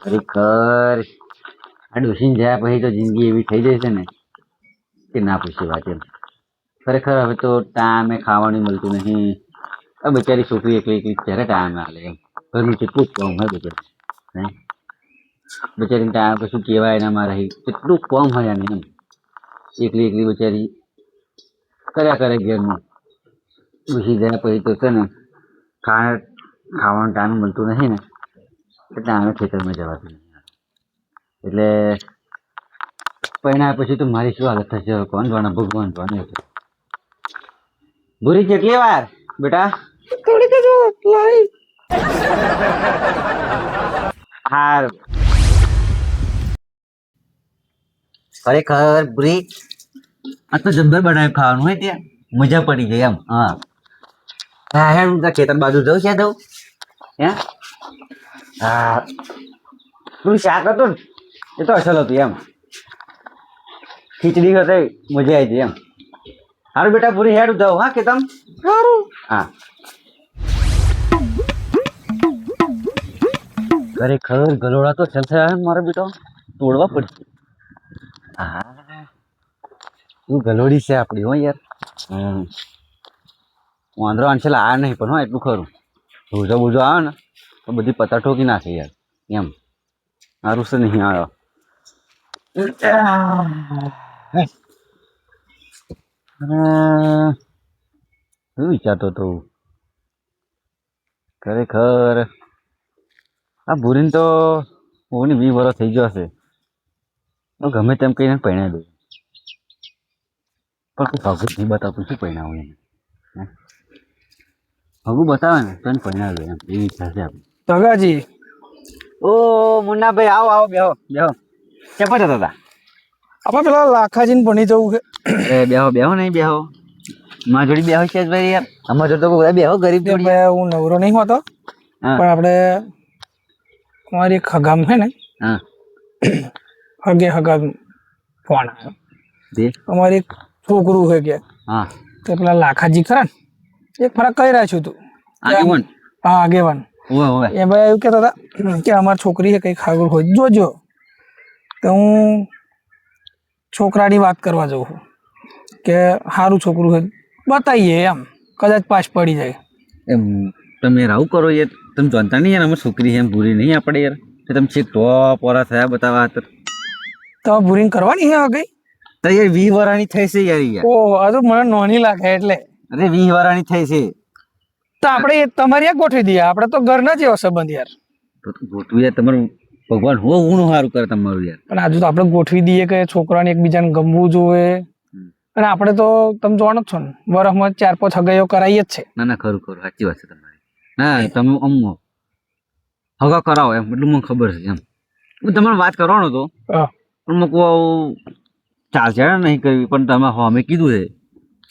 ખરેખર આ ડોસીને જાય પછી તો જિંદગી એવી થઈ જાય છે ને કે ના પૂછી વાત એમ. ખરેખર હવે તો ટાઈમે ખાવાનું મળતું નહીં. આ બચારી છોકરી એકલી એકલી ક્યારે ટાઈમે હાલે એમ. ઘરનું કેટલું કામ હોય બચારી હે બચારીને ટાઈમ કશું કહેવાય એનામાં રહી કેટલું કામ હોય આને એમ. એકલી એકલી બચારી કર્યા કરે ઘેરનું. ઘૂસી જાય પછી તો છે ને ખાવાનું ટાઈમ મળતું નથી ને એટલે અમે ખેતરમાં જવાતું નહીં. એટલે પરિણામ પછી તો મારી શું હાલત થશે કોણ જાણે ભગવાન જાણે. ભૂરી કેટલી વાર બેટા થોડીક જ લાઈ હાર ખરેખર ભૂરી આ તો જબ્બર બનાવી ખાવાનું હોય ત્યાં મજા પડી ગઈ એમ. હા હા હે હું ખેતર બાજુ જઉં છે જઉં હે હા પેલું શાક હતું ને એ તો અસલ હતું એમ. ખીચડી હતી મજા આવી ગઈ એમ. હારું બેટા પૂરી હેડ જાઉં હા કે તમ સારું હા. ખરેખર ગલોડા તો ચલશે મારો બેટો તોડવા પડશે. હા તું ગલોડી છે આપણી હો યાર. વાંદરો આનસેલ આવ્યા નહીં પણ હો એટલું ખરું ભૂજો બૂજો આવે ને તો બધી પત્તા ઠોકી નાખે યાર એમ. સારું છે નહીં આવ્યો. શું વિચારતો હતો ખરેખર આ ભૂરીને તો 20 વર્ષ થઈ ગયો હશે. ગમે તેમ કહીને પહેણાવી દઉં પણ કોઈ હગું નહીં બતાવતું શું પહેણાવું એને. હગું બતાવે ને તો એને પહેણાવી દઉં એમ એવી ઈચ્છા છે આપણે. તગાજી ઓ મુન્નાભાઈ આવો આવો બેહો બેહો ક્યાં જતા હતા? આપણે પેલા લાખાજીને ભણી જવું છે. અરે બેહો બેહો નહીં બેહો મારા જોડી બેહો છે ભાઈ યાર. અમારા જોડે તો બધા બેહો ગરીબ જોડી. હું નવરો નહીં હોતો હા પણ આપણે અમારી એક હગામ છે ને હા હગામ ફોન આવ્યો. દે અમારી એક છોકરું છે કે હા તે પેલા લાખાજી ખરા ને એક ફરક કહી રહ્યા છું તું. આગેવાન હા આગેવાન ઓવે ઓવે એ ભાઈ એવું કહેતા હતા કે અમારી છોકરી છે કંઈ ખાગું હોય જોજો. તો હું છોકરાની વાત કરવા જાઉં છું કે સારું છોકરું છે બતાવીએ એમ કદાચ પાસ પડી જાય. એમ તમે રાવું કરો યાર. તમે જાણતા નહીં યાર અમે છોકરી છે એમ ભૂરી નહીં આપણે યાર. તમે છેક ટોપ વાળા થયા બતાવવા હતા તો ભૂરીને કરવાની છે કઈ? તો યાર 20 વાળાની થઈ છે યાર યાર. ઓહ હજુ મને નોની લાગે એટલે અરે 20 વાળાની થઈ છે તો આપણે તમારી આ ગોઠવી દઈએ. આપણે તો ઘરના જ એવો સંબંધ યાર. તો ગોઠવું યાર તમારું ભગવાન હો ઊણું સારું કરે તમારું યાર. પણ આજુ તો આપણે ગોઠવી દઈએ કે છોકરાને એકબીજાને ગમવું જોવે. અને આપણે તો તમે જાણો જ છો ને વરસમાં 4-5 હગાઈઓ કરાવીએ જ છે. ના ના ખરું ખરું સાચી વાત છે તમારી. ના તમે આમ હગા કરાવો એમ એટલું મને ખબર છે એમ. હું તમારે વાત કરવાનો હતો હા. પણ મેં કહું ચાલશે નહીં કરવી પણ તમે અમે કીધું છે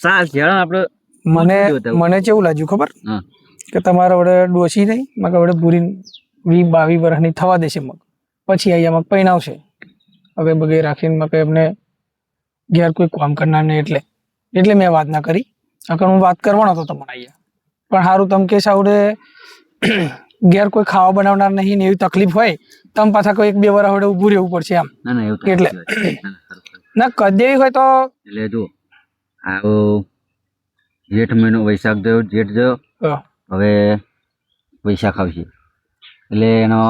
ચાલશે આપણે. મને કેવું લાગ્યું ખબર હા કે તમારે વડે ડોસી નહીં મગ વડે પૂરી 20-22 વર્ષની થવા દેશે મગ પછી અહીંયા મગ પૈણાવશે હવે બગે રાખીને મગ એમને ઘેર કોઈ કામ કરનાર નહીં એટલે મેં વાત ના કરી. અગર હું વાત કરવાનો હતો તમને અહીંયા પણ સારું તમે કે સાવડે ઘેર કોઈ ખાવા બનાવનાર નહીં ને એવી તકલીફ હોય તમે પાછા કોઈ 1-2 વર્ષ વડે ઊભું રહેવું પડશે આમ. ના ના એવું તો એટલે સાચી વાત છે. ના, ના, ખરું, ખરું. ના કદેવી હોય તો એટલે જો આવો જેઠ મહિનો વૈશાખ ગયો જેઠ ગયો હવે વૈશાખ આવશે એટલે એનો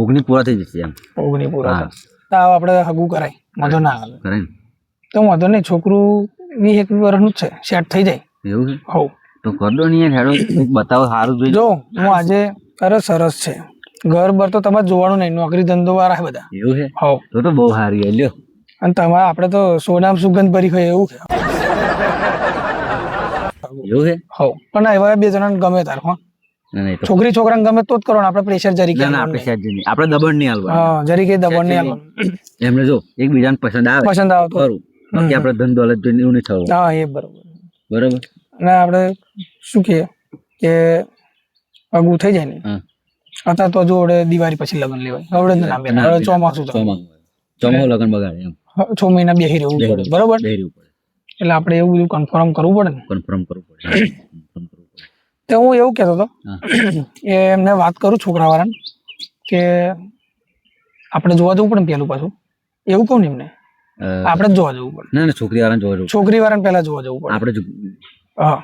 ઓગણી પૂરા થઈ જશે એમ. ઓગણી પૂરા હા. તો આપણે હગું કરાય વાંધો ના આવે કરે ને તો વાંધો નહીં. છોકરું 20-21 વર્ષનું જ છે સેટ થઈ જાય. એવું છે હોવ તો કર દો ને યાર હેડો કંઈક બતાવો સારું જોઈ. જો હું આજે અરે સરસ છે ઘર બર તો તમારે જોવાનું નહીં નોકરી ધંધો વાળા બધા. એવું છે હોવ તો બહુ સારી હે લ્યો. અને તમારે આપણે તો સોનામ સુગંધ ભરી હોય એવું છે. એવું છે હોવ પણ એવા 2 જણાને ગમે તાર હો ના ના એ તો છોકરી છોકરાને ગમે તો જ કરો ને આપણે પ્રેશર જરીકે ના ના આપણે સાહેબ નહીં આપણે દબણ નહીં હાલવાનું. હા જરીકે દબાણ નહીં આલવાનું. એમને જો એકબીજાને પસંદ આવે પસંદ આવે તો ખરું બાકી આપણે ધંધો હાલત જોઈને એવું નહીં થવું. હા એ બરોબર. બરાબર અને આપણે શું કહીએ કે અગું થઈ જાય ને હા અત્યારે તો જો હવે દિવાળી પછી લગ્ન લેવાય હવે ના બેન હવે ચોમાસું તો ચોમાસું લગન બગાડે એમ 6 મહિના બેસી રહેવું પડે બરોબર. બેહર્યું પડે એટલે આપણે એવું બધું કન્ફર્મ કરવું પડે ને. કન્ફર્મ કરવું પડે. તો હું એવું કહેતો હતો હા. એ એમને વાત કરું છોકરાવાળાને કે આપણે જોવા જવું પડે ને પેલું પાછું એવું કહું ને એમને આપણે જ જોવા જવું પડે. ના ના છોકરી વાળાને જોવા જવું, છોકરી વાળાને પહેલા જોવા જવું પડે. આપણે હા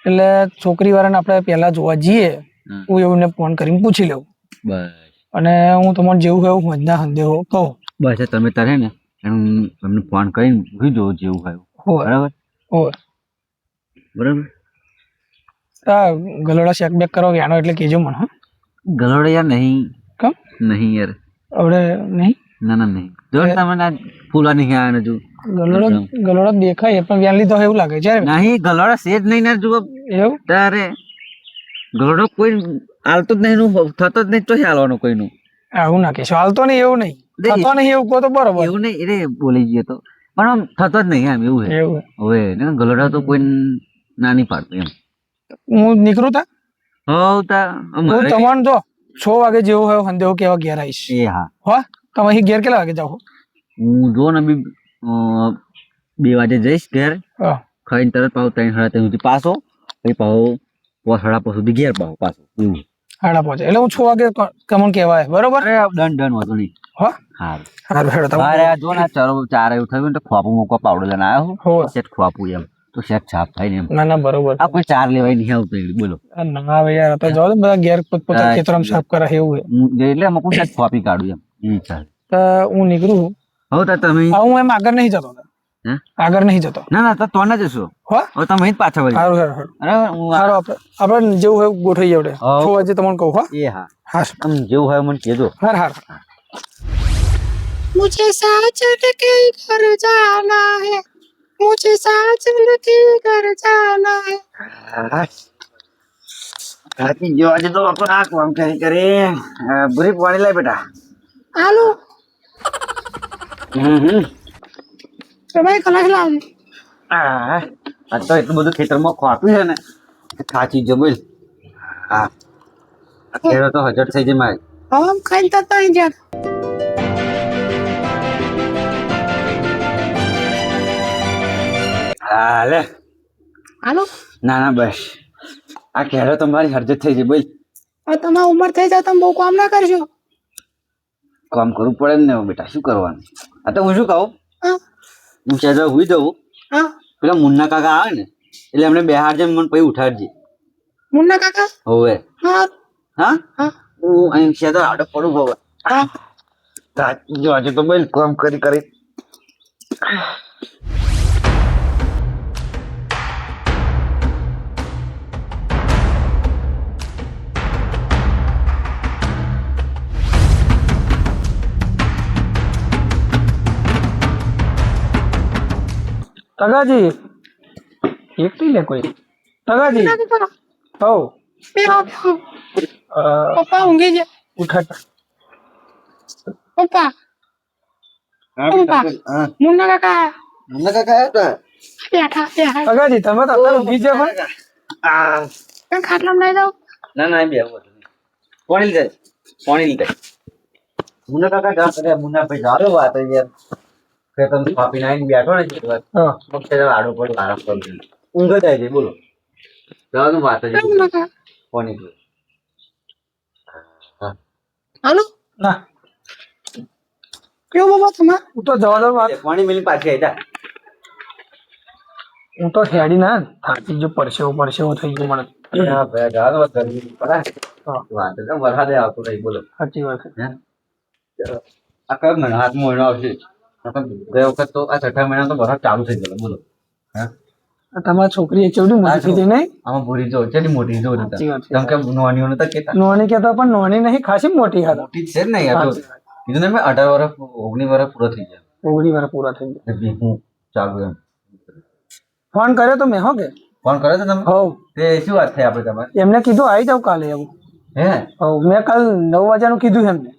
એટલે છોકરી વાળાને આપણે પહેલા જોવા જઈએ. હું એમને ફોન કરીને પૂછી લઉં બસ, અને હું તમારે જેવું હોય એવું મજના સંદેહો કહું. બસ તમે તારે ને એનું તમને ફોન કરીને પૂછી જોવું જેવું હોય. બરાબર હોય બરાબર. હા ગલોડા શેક બેક કરો વ્યાનો એટલે કહેજો મને. હા ગલોડે યાર નહીં. કેમ નહીં યાર હવે નહીં? ના ના નહીં. જો તમને ફૂલા નહીં આવ્યા હજુ. ગલોડા દેખાય પણ વ્યાન લીધો એવું લાગે છે. નહીં ગલોડા સેજ નહીં ને જુઓ એવું તારે ગલોડો કોઈ હાલતો જ નહીં, થતો જ નહીં તો હાલવાનો કોઈનું. આવું ના કહેશો. હાલતો નહીં એવું નહીં, થતો નહીં એવું કહો તો બરોબર. એવું નહીં એટલે બોલી જઈએ તો પણ આમ થતો જ નહીં એમ એવું છે. એવું હવે ને ગલોડા તો કોઈ ના નહીં પાડતું એમ. હું નીકળું તા હો તા હું તમને જો 6 વાગે જેવું હોય સંદેહો કેવા ઘેર આવીશ. એ હા હો તમે અહીં ઘેર કેટલા વાગે જાઓ? હું જો ને 2 વાગે જઈશ ઘેર, હા ખાઈને તરત પાછો 3-3:30 સુધી પાછો, પછી પાછો 5-5:30 સુધી ઘેર પાછો એવું 5:30 એટલે હું 6 વાગે તમને કહેવાય બરોબર. ડન હોતો નહીં. હા સારું સારું હેડો તમે. મારે જો ને ચાર એવું થયું ને તો ખોપું મૂકવા પાવડર લઈને આવ્યો હો સેટ ખોપું એમ તો સેટ છાપ થાય ને એમ. ના ના બરોબર. આ કોઈ ચાર લેવાય નહીં આવતું બોલો. ના હવે યાર તો જાઓ બધા ઘેર પોતપોતા ખેતરમાં સાફ કરે એવું હું એટલે અમુક સેટ ખોપી કાઢું એમ ચાલે. તો હું નીકળું. હો તો તમે હું એમ આગળ નહીં જતો. આગળ નહીં જતો. ના ના તો ના જશો. હો હવે તમે અહીં જ પાછા વળી. સારું સારું બરાબર સારું આપણે જેવું હોય ગોઠવી આવડે 6 વાગે તમને કહું. હા એ હા હા તમે જેવું હોય મને કહેજો. હાર હાર. मुझे साजन के घर जाना है, मुझे साजन के घर जाना है. હાથી જો આજે તો આપણે આ કામ કરે બુરી પાણી લાય બેટા. હાલો તો ભાઈ કલાક લાવ. આ તો એટલું બધું ખેતરમાં ખોપ્યું છે ને ખાચી જો બોલ. હા અત્યારે તો હજર થઈ જાય મારે. હવે ખાઈ જતા જ્યાં હાલે હાલો. ના ના બસ આ કેરો તો મારી હરજત થઈ જાય બોલ. તમારી ઉંમર થઈ જાય તમે બહુ કામ ના કરશો. કામ કરવું પડે ને બેટા શું કરવાનું. આ તો હું શું કહું હું શહેર હુઈ જવું પેલા મુન્ના કાકા આવે ને એટલે એમને બેહાડજે મને પછી ઉઠાડજે. મુન્ના કાકા હોવે હા હા હું અહીં શહેર આડો પડું હોવે. જો આજે તો બોલ કામ કરી કરી. તગાજી એકટી લે કોઈ તગાજી હો પપ્પા ઊંઘી ગયા. ઉઠાતા પપ્પા મુન્ના કાકા બેઠા. તગાજી તમે તો અત્યારે ઊંઘી ગયા પણ ખાટલામાં લઈ જાઓ. ના ના બે પાણી લીધે પાણી લીધે મુન્ના કાકા જા કરે મુન્ના ભાઈ જારો વાત યાર કે તમે પાપી નાઈને બેઠો ને હા મગ આડો પડો આરામ કરું ઊંઘ જ આવી જાય બોલો. જવાનું વાત જ પાણી પીવું. હાલો ના કેવું બાબા તમે હું તો જવા દો વાત. પાણી મિલી પાછી આવી જા. હું તો હેડી ના થાકી જો પરસેવો થઈ ગયો મને. હા ભાઈ જવાનું વાત કરવી પડે. વાત તો વરસાદે આવતો રહી બોલો. સાચી વાત છે. આ કયો મહિનો 7મો મહિનો આવશે. ગઈ વખત તો આ 6ઠા મહિના તો વરસાદ ચાલુ થઈ ગયો બોલો. તમારી છોકરી ચેવડી મોટી થઈ નહીં? આમાં ભૂરી જો ચેલી મોટી જો સાચી વાત છે. કેમ કે નોનીઓને તો કેતા નોની કહેતા પણ નોની નહીં ખાસી મોટી હતા. મોટી જ છે ને યાર. તો કીધું ને મેં 18 વર્ષ 19 વર્ષ પૂરો થઈ ગયા. 19 વર્ષ પૂરા થઈ ગયા. એટલે હું ચાલુ એમ ફોન કર્યો તો મેં હો કે ફોન કર્યો તો તમે? હોવ તે શું વાત થઈ આપણે તમારે? એમને કીધું આવી જાવ કાલે એવું. હે હોવ મેં કાલ 9 વાગ્યાનું કીધું છે એમને.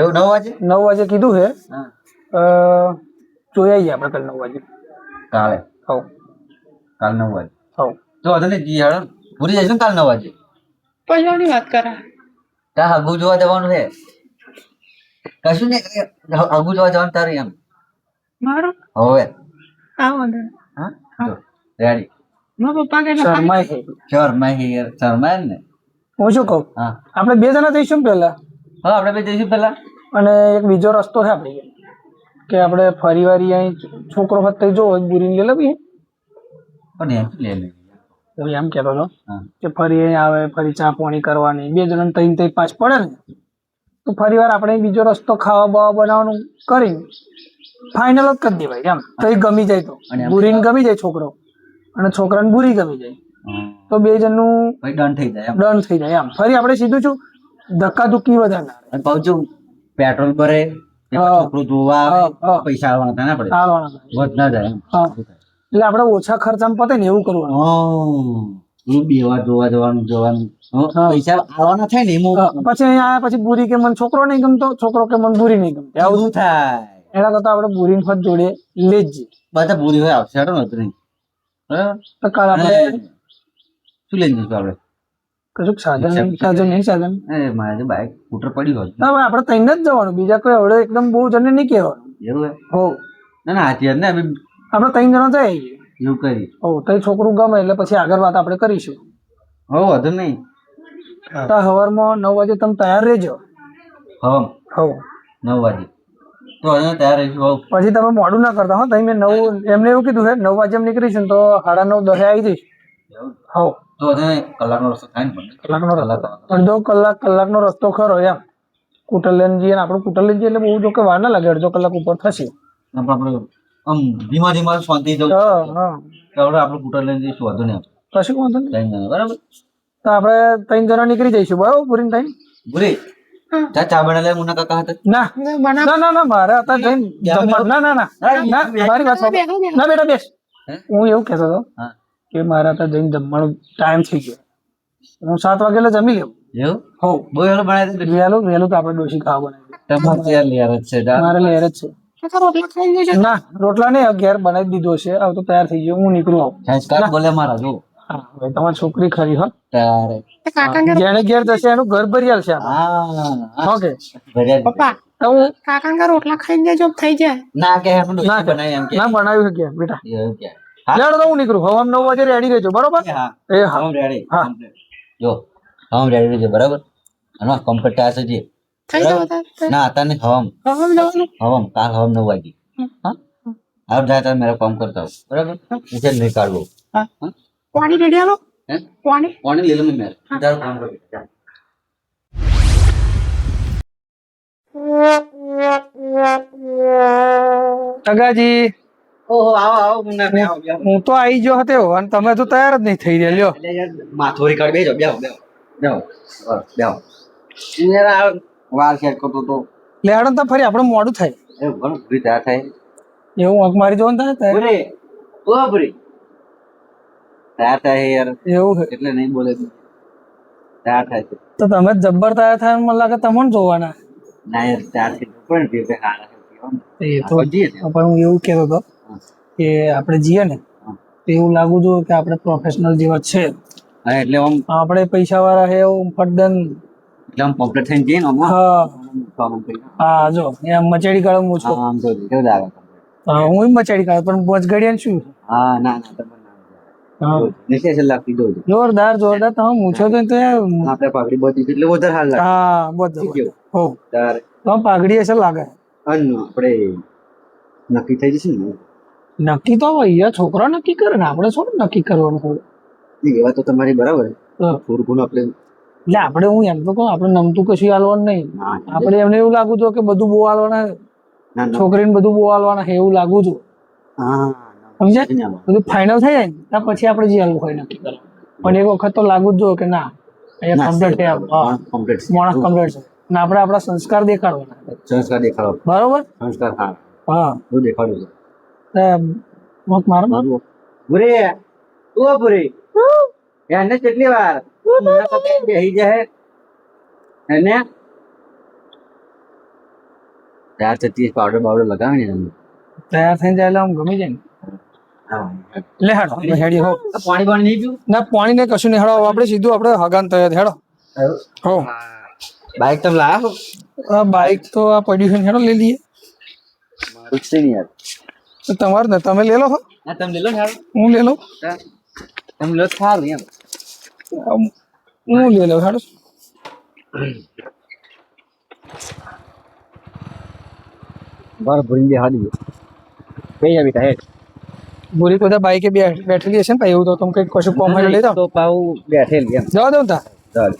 એવું 9 વાગે? 9 વાગે કીધું છે. હા જોઈ આવીએ આપણે કાલ 9 વાગે. કાલે હોવ કાલ 9 વાગે. હોવ તો વાંધો નહીં જી હાડો પૂરી જઈશું ને કાલ 9 વાગે. પૈસાની વાત કરે. ત્યાં હગુ જોવા જવાનું છે. કશું નહીં હગુ જોવા જવાનું તારું એમ. મારો હવે આ વાંધો હા જો રેડી. મારા પપ્પા કે શર્માય છે. શર્મા યાર શર્મા ને. હું શું કહું હા આપણે 2 જણા જઈશું પેલા હા આપણે બે જઈશું પેલા. અને એક બીજો રસ્તો છે આપણે કે આપણે ફરી વારી અહીં છોકરો હોત તો જો બુરીને લઈ લેવી પણ એમ લે લે. હું એમ કહેતો હતો હા કે ફરી અહીં આવે ફરી ચા પાણી કરવાની 2 જણા 3-5 પડે ને તો ફરી વાર આપણે બીજો રસ્તો ખાવા બાવા બનાવવાનું કરીને ફાઇનલ જ કરી દેવાય એમ તો એ ગમી જાય તો અને એમ બુરીને ગમી જાય છોકરો અને છોકરાને બુરી ગમી જાય તો 2 જણનું ભાઈ ડન થઈ જાય એમ. ડન થઈ જાય એમ ફરી આપણે સીધું છું ધક્કાધુક્કી વધારે ના અને પાછું પેટ્રોલ ભરે હા. છોકરું જોવા હા, આવે, હા. પૈસા આવવાના થાય ને આપણે હાલવાના થાય. વધ ના જાય એમ. હા એટલે આપણે ઓછા ખર્ચામાં પતે ને એવું કરવાનું પેલું બેવા જોવાનું હા. પૈસા આવવાના થાય ને એમાં હા, પછી અહીંયા આયા પછી બુરી કે મને છોકરો નહીં ગમતો છોકરો કે મને બુરી નહીં ગમતી આવું આવું થાય. એના કરતા આપણે બુરીને ફત જોડે લેજે બધા પૂરી હોય આવશે હેડો ને હતું નહીં. બરાબર? તો કાલ આપણે શું લઈને જઈશું આપણે? કશું સાધન એ મારે તો બાઈક સ્કૂટર પડી હોય. ના ભાઈ આપણે તઈને જ જવાનું બીજા કોઈ હવે એકદમ બહુ જણને નહીં કહેવાનું એવું હે? હો ના ના હાથી ને અમે આપણે 3 જણા જઈએ એવું કરી. હો તો છોકરું ગમે એટલે પછી આગળ વાત આપણે કરીશું હો વધુ નહીં. તો સવારમાં 9 વાગે તમે તૈયાર રહેજો હમ હો 9 વાગે તો હવે તૈયાર રહીશું. હો પછી તમે મોડું ના કરતા હો તમે 9 એમને એવું કીધું છે 9 વાગે એમ નીકળીશું ને તો 9:30 10 આવી જઈશ એવું? હો તો હવે કલાકનો રસ્તો થાય ને પણ. કલાકનો રસ્તો અડધો કલાકનો રસ્તો ખરો એમ કુટર લઈને જઈએ ને આપણે કુટર લઈને જઈએ એટલે બહુ જો કે વાર ના લાગે અડધો કલાક ઉપર થશે આપણે આમ ધીમા ધીમા શાંતિ જવું. હા હા તો હવે આપણે સ્કૂટર લઈને જઈશું વધુ નહીં. કશું વાંધો નહીં ત્રણ જણા બરાબર. તો આપણે 3 જણા નીકળી જઈશું બરાબર પૂરીને ટાઈમ ભૂરી ચા બના લે મુના કાકા હતા. ના ના મારે અત્યારે જઈને ના ના ના ના મારી વાત સાંભળો. ના બેટા બેસ હે? હું એવું કહેતો હતો હા કે મારે અત્યારે જઈને જમવાનો ટાઈમ થઈ ગયો હું 7 વાગે એટલે જમી લેવું એવું હો બહુ એનો બનાવી દે. વહેલું તો આપણે ડોસી ખાવા બનાવી તમારે યાર લેર જ છે જા. મારે લહેર જ છે ના રોટલા નહીં ઘેર બનાવી દીધો છે હવે તો તૈયાર થઈ ગયો હું નીકળું આવું સંસ્કાર બોલે મારા જો હા હવે તમારી છોકરી ખરી હો તારે જેને ઘેર જશે એનું ઘર ભરિયાલ છે હા ઓકે ભર્યા પપ્પા તો હું કાકાના રોટલા ખાઈને દેજો થઈ જાય ના કે એનું ના ડોસી બનાવી એમ કે ના બનાવ્યું છે ઘેર બેટા એવું કે હા લેડો તો હું નીકળું હવા 9 વાગે રેડી રહેજો બરોબર હા એ હા હમ રેડી હા. જો હમ રેડી છે બરાબર અને કમ્પ્લીટ ટાસ છે થઈ જાય ના आता नहीं हवम હવે જવાનું हवम काल हवम 9 वागी हाँ अब जाए तो मेरा काम करता हूँ बराबर मुझे नहीं काटो હા પાણી રેડી આલો हैं પાણી पानी ले लो मैं मेरा इधर काम कर जा ટગાજી ओहो आओ आओ मुन्ना मैं आओ ब्याह હું તો આવી ગયો હતો અને તમે તો તૈયાર જ નહીં થઈ રહ્યા લ્યો એટલે યાર માથોરી કાઢ બેજો બેહો બેહો બેહો બેહો યાર આ વાર સેટ કરતો તો લેડો તો ફરી આપણે મોડું થાય એ ઘણું ભૂરી તૈયાર થાય એવું અંક મારી જોવાનું થાય ભૂરી ઓ ભૂરી તૈયાર થાય યાર એવું છે એટલે નહીં બોલે તૈયાર થાય છે તો તમે જબ્બર તૈયાર થાય મને લાગે તમને જોવાના ના યાર તૈયાર થઈ પણ બે હારા એ તો જઈએ પણ હું એવું કહેતો હતો કે આપણે જઈએ ને તો એવું લાગુ જોઈએ કે આપણે પ્રોફેશનલ જેવા છે હા એટલે આમ આપણે પૈસા વાળા છે એવું ફટદન એટલે આમ કમ્પ્લીટ થઈને જઈએ ને આમ હા કામ કરી હા જો એ મચેડી કાઢો મૂછો આમ તો કેવું લાગે હા હું મચેડી કાઢો પણ બોચગડિયા શું હા ના ના તમને હા નીચે છે લાગતી દો જોરદાર તમે મૂછો તો આપણે પાઘડી બધી એટલે વધારે હાલ લાગે હા બધું હો તારે તો પાઘડી હશે લાગે અન આપણે નક્કી થઈ જશે ને નક્કી તો અહીંયા છોકરા નક્કી કરે ને આપણે શું નક્કી કરવાનું થોડું એ વાત તો તમારી બરાબર હા. થોડું ઘણું આપણે એટલે આપણે હું એમ તો કહું આપણે નમતું કશું હાલવાનું નહીં ના આપણે એમને એવું લાગુ છું કે બધું બહુ હાલવાના ના ના છોકરીને બધું બહુ હાલવાના છે એવું લાગુ છું હા સમજ્યા બધું ફાઇનલ થઈ જાય ને ત્યાં પછી આપણે જે હાલવું હોય નક્કી કરવાનું પણ એક વખત તો લાગુ જ જો કે ના અહીંયા કમ્પ્લીટ છે કમ્પ્લીટ માણસ કમ્પ્લીટ છે ને આપણે આપણા સંસ્કાર દેખાડવાના સંસ્કાર દેખાડો બરોબર સંસ્કાર હા હા શું દેખાડ્યું મત મારો છે બુરે ઓ બુરે એને કેટલી વાર બેહી જાય એને ચાર ચત્રીસ પાવડર બાવડર લગાવે ને તૈયાર થઈને જાય એટલે આમ ગમી જાય ને લે હેડો આપણે હેડી હો પાણી પાણી નહીં પીવું ના પાણી ને કશું નહીં હેડો આપણે સીધું આપણે હગાન તૈયાર હેડો હો બાઈક તમે લાવો આ બાઈક તો આ પડ્યું છે ને હેડો લઈ લઈએ મારું છે નહીં યાર તો તમારે ને તમે લઈ લો હો ના તમે લે લો ને હું લઈ લઉં તમે લો સારું એમ હું લઈ લઉં હેડો બાર ભરીને બેહવા દઈએ કઈ આવી બેટા હેઠ ભૂરી બધા બાઈકે બેઠેલી હશે ને ભાઈ એવું તો તમે કંઈક કશું કોમ લઈ જાઓ તો પાઉ બેઠેલી એમ જવા દઉં તા ચાલ